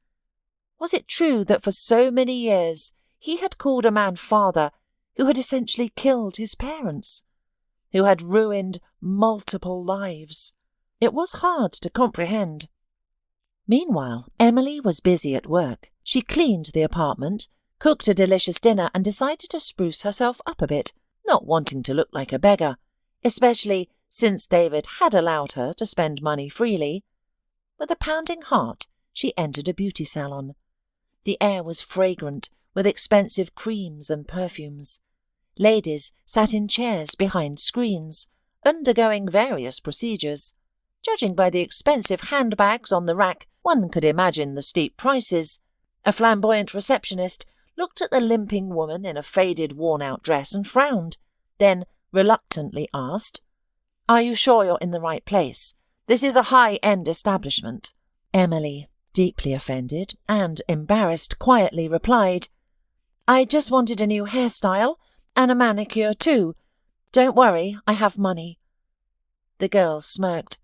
Was it true that for so many years he had called a man father who had essentially killed his parents, who had ruined multiple lives? It was hard to comprehend. Meanwhile, Emily was busy at work. She cleaned the apartment, cooked a delicious dinner and decided to spruce herself up a bit, not wanting to look like a beggar, especially since David had allowed her to spend money freely. With a pounding heart, she entered a beauty salon. The air was fragrant with expensive creams and perfumes. Ladies sat in chairs behind screens, undergoing various procedures. Judging by the expensive handbags on the rack, one could imagine the steep prices. A flamboyant receptionist looked at the limping woman in a faded, worn-out dress and frowned, then reluctantly asked, "Are you sure you're in the right place? This is a high-end establishment." Emily, deeply offended and embarrassed, quietly replied, "I just wanted a new hairstyle and a manicure too. Don't worry, I have money." The girl smirked.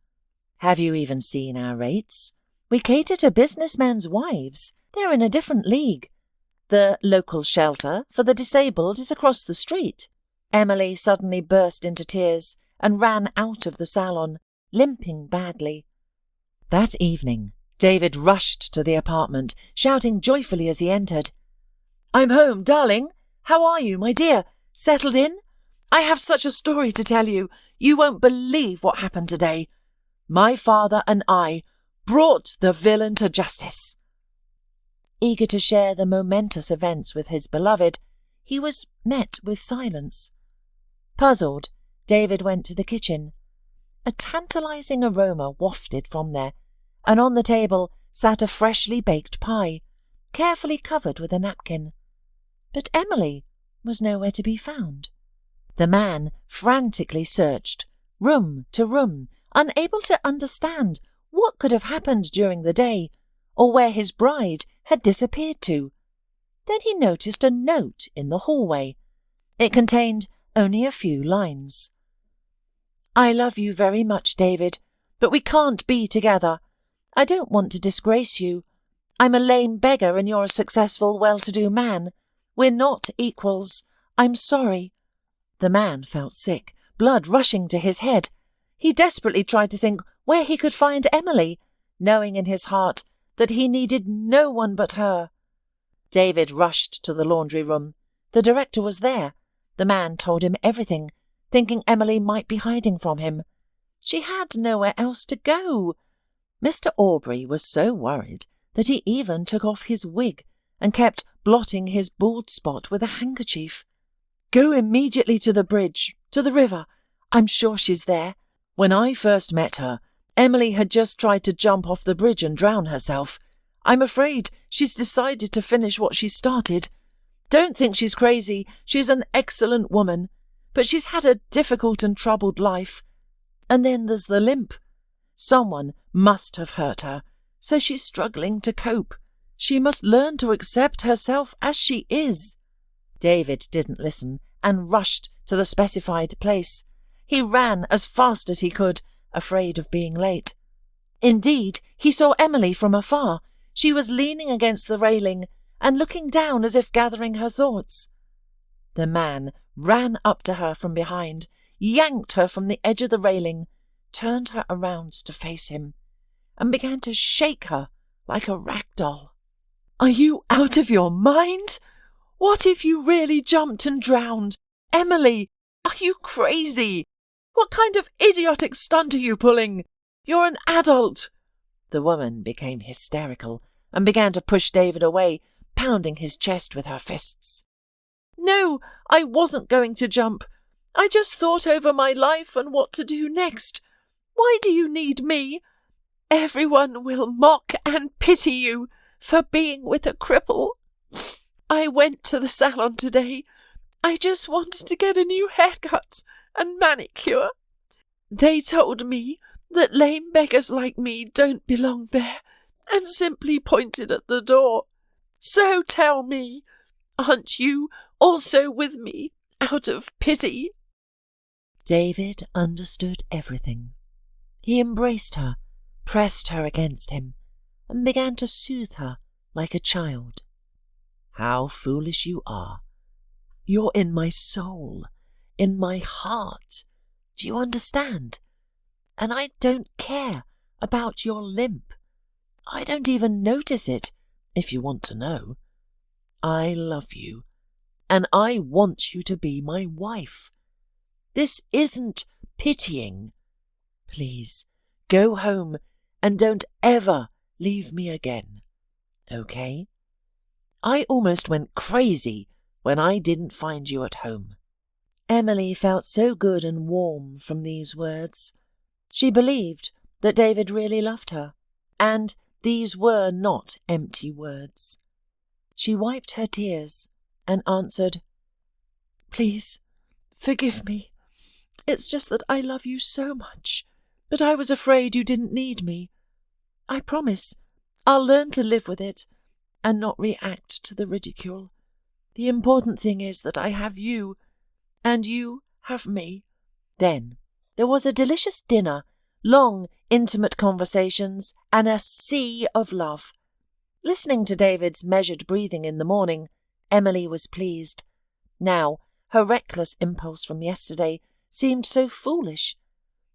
"Have you even seen our rates? We cater to businessmen's wives. They're in a different league. The local shelter for the disabled is across the street." Emily suddenly burst into tears and ran out of the salon, limping badly. That evening, David rushed to the apartment, shouting joyfully as he entered, "I'm home, darling. How are you, my dear? Settled in? I have such a story to tell you. You won't believe what happened today. My father and I brought the villain to justice." Eager to share the momentous events with his beloved, he was met with silence. Puzzled, David went to the kitchen. A tantalizing aroma wafted from there, and on the table sat a freshly baked pie, carefully covered with a napkin. But Emily was nowhere to be found. The man frantically searched, room to room, unable to understand what could have happened during the day, or where his bride had disappeared to. Then he noticed a note in the hallway. It contained only a few lines. "I love you very much, David, but we can't be together. I don't want to disgrace you. I'm a lame beggar and you're a successful, well-to-do man. We're not equals. I'm sorry." The man felt sick, blood rushing to his head. He desperately tried to think where he could find Emily, knowing in his heart that he needed no one but her. David rushed to the laundry room. The director was there. The man told him everything, thinking Emily might be hiding from him. She had nowhere else to go. Mr. Aubrey was so worried that he even took off his wig and kept blotting his bald spot with a handkerchief. "Go immediately to the bridge, to the river. I'm sure she's there. When I first met her, Emily had just tried to jump off the bridge and drown herself. I'm afraid she's decided to finish what she started. Don't think she's crazy. She's an excellent woman. But she's had a difficult and troubled life. And then there's the limp. Someone must have hurt her, so she's struggling to cope. She must learn to accept herself as she is." David didn't listen and rushed to the specified place. He ran as fast as he could, afraid of being late. Indeed, he saw Emily from afar. She was leaning against the railing and looking down as if gathering her thoughts. The man ran up to her from behind, yanked her from the edge of the railing, turned her around to face him, and began to shake her like a rag doll. "Are you out of your mind? What if you really jumped and drowned? Emily, are you crazy? What kind of idiotic stunt are you pulling? You're an adult." The woman became hysterical and began to push David away, pounding his chest with her fists. "No, I wasn't going to jump. I just thought over my life and what to do next. Why do you need me? Everyone will mock and pity you for being with a cripple. I went to the salon today. I just wanted to get a new haircut and manicure. They told me that lame beggars like me don't belong there and simply pointed at the door. So tell me, aren't you also with me out of pity?" David understood everything. He embraced her, pressed her against him, and began to soothe her like a child. "How foolish you are. You're in my soul, in my heart. Do you understand? And I don't care about your limp. I don't even notice it, if you want to know. I love you, and I want you to be my wife. This isn't pitying. Please, go home and don't ever leave me again, okay? I almost went crazy when I didn't find you at home." Emily felt so good and warm from these words. She believed that David really loved her, and these were not empty words. She wiped her tears and answered, "Please, forgive me. It's just that I love you so much, but I was afraid you didn't need me. I promise I'll learn to live with it and not react to the ridicule. The important thing is that I have you, and you have me." Then there was a delicious dinner, long, intimate conversations, and a sea of love. Listening to David's measured breathing in the morning, Emily was pleased. Now her reckless impulse from yesterday seemed so foolish.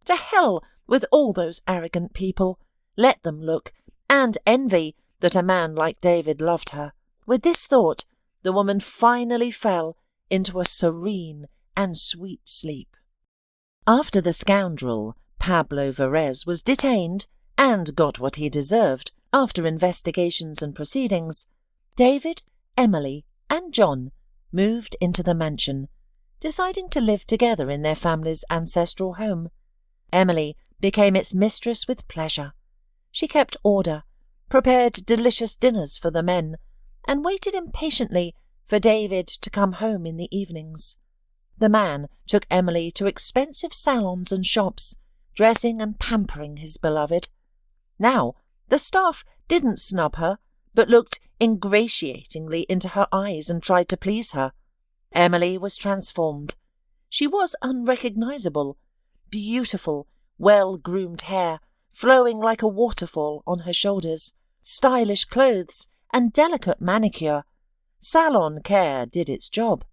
To hell with all those arrogant people. Let them look and envy that a man like David loved her. With this thought, the woman finally fell into a serene and sweet sleep. After the scoundrel Pablo Verez was detained and got what he deserved after investigations and proceedings, David, Emily, and John moved into the mansion, deciding to live together in their family's ancestral home. Emily became its mistress with pleasure. She kept order, prepared delicious dinners for the men, and waited impatiently for David to come home in the evenings. The man took Emily to expensive salons and shops, dressing and pampering his beloved. Now the staff didn't snub her, but looked ingratiatingly into her eyes and tried to please her. Emily was transformed. She was unrecognizable, beautiful, well-groomed hair, flowing like a waterfall on her shoulders, stylish clothes, and delicate manicure. Salon care did its job.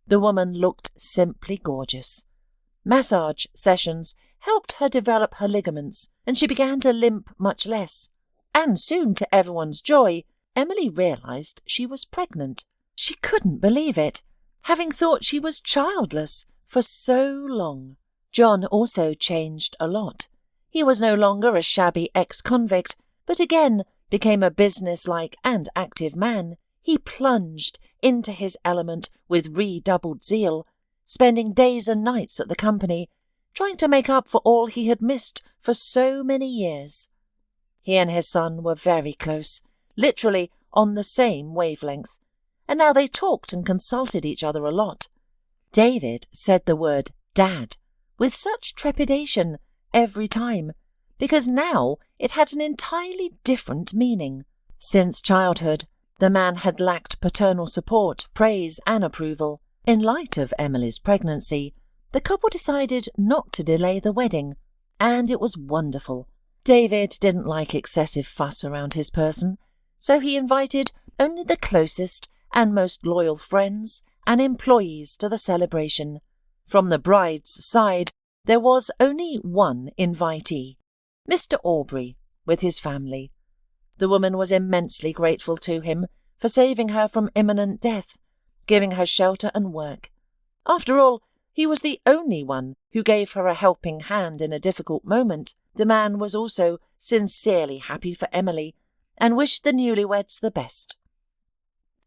The woman looked simply gorgeous. Massage sessions helped her develop her ligaments, and she began to limp much less. And soon, to everyone's joy, Emily realized she was pregnant. She couldn't believe it, having thought she was childless for so long. John also changed a lot. He was no longer a shabby ex-convict, but again became a business-like and active man. He plunged into his element with redoubled zeal, spending days and nights at the company, trying to make up for all he had missed for so many years. He and his son were very close, literally on the same wavelength, and now they talked and consulted each other a lot. David said the word "Dad" with such trepidation every time, because now it had an entirely different meaning. Since childhood, the man had lacked paternal support, praise, and approval. In light of Emily's pregnancy, the couple decided not to delay the wedding, and it was wonderful. David didn't like excessive fuss around his person, so he invited only the closest and most loyal friends and employees to the celebration. From the bride's side, there was only one invitee, Mr. Aubrey, with his family. The woman was immensely grateful to him for saving her from imminent death, giving her shelter and work. After all, he was the only one who gave her a helping hand in a difficult moment. The man was also sincerely happy for Emily and wished the newlyweds the best.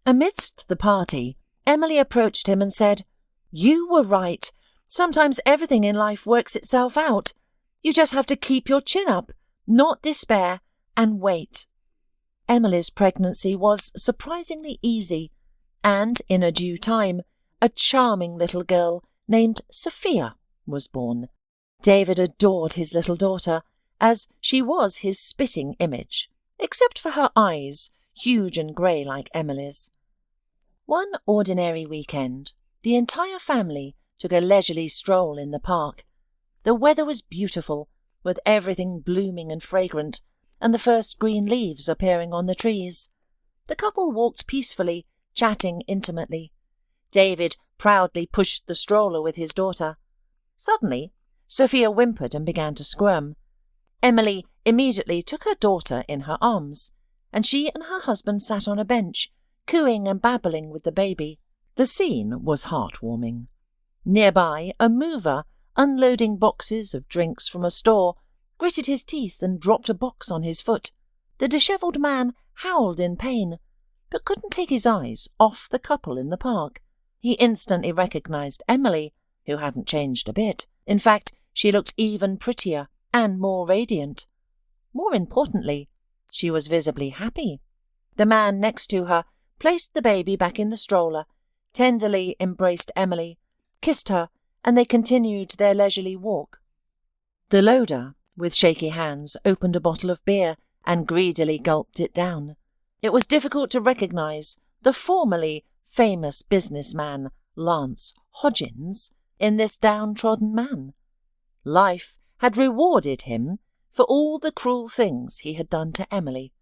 Amidst the party, Emily approached him and said, "You were right. Sometimes everything in life works itself out. You just have to keep your chin up, not despair, and wait." Emily's pregnancy was surprisingly easy, and in a due time, a charming little girl named Sophia was born. David adored his little daughter, as she was his spitting image, except for her eyes, huge and grey like Emily's. One ordinary weekend, the entire family took a leisurely stroll in the park. The weather was beautiful, with everything blooming and fragrant, and the first green leaves appearing on the trees. The couple walked peacefully, chatting intimately. David proudly pushed the stroller with his daughter. Suddenly, Sophia whimpered and began to squirm. Emily immediately took her daughter in her arms, and she and her husband sat on a bench, cooing and babbling with the baby. The scene was heartwarming. Nearby, a mover, unloading boxes of drinks from a store, gritted his teeth and dropped a box on his foot. The dishevelled man howled in pain, but couldn't take his eyes off the couple in the park. He instantly recognised Emily, who hadn't changed a bit. In fact, she looked even prettier and more radiant. More importantly, she was visibly happy. The man next to her placed the baby back in the stroller, tenderly embraced Emily, kissed her, and they continued their leisurely walk. The loader, with shaky hands, opened a bottle of beer and greedily gulped it down. It was difficult to recognise the formerly famous businessman, Lance Hodgins, in this downtrodden man. Life had rewarded him for all the cruel things he had done to Emily.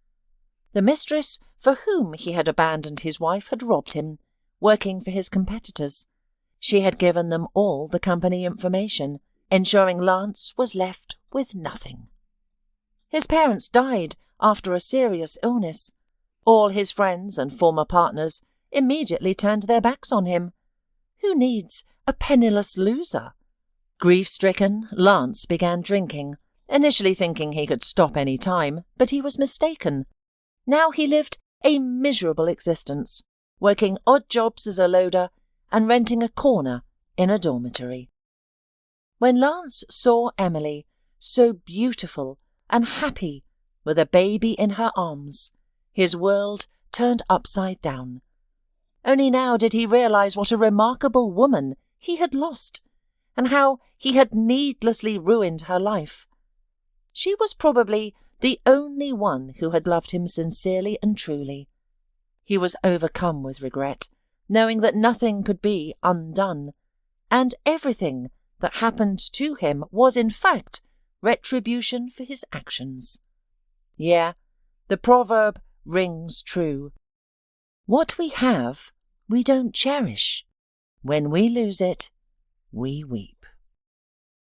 The mistress for whom he had abandoned his wife had robbed him, working for his competitors. She had given them all the company information, ensuring Lance was left with nothing. His parents died after a serious illness. All his friends and former partners immediately turned their backs on him. Who needs a penniless loser? Grief-stricken, Lance began drinking, initially thinking he could stop any time, but he was mistaken. Now he lived a miserable existence, working odd jobs as a loader and renting a corner in a dormitory. When Lance saw Emily, so beautiful and happy, with a baby in her arms, his world turned upside down. Only now did he realise what a remarkable woman he had lost, and how he had needlessly ruined her life. She was probably the only one who had loved him sincerely and truly. He was overcome with regret, knowing that nothing could be undone, and everything that happened to him was in fact retribution for his actions. Yeah, the proverb rings true. What we have, we don't cherish. When we lose it, we weep.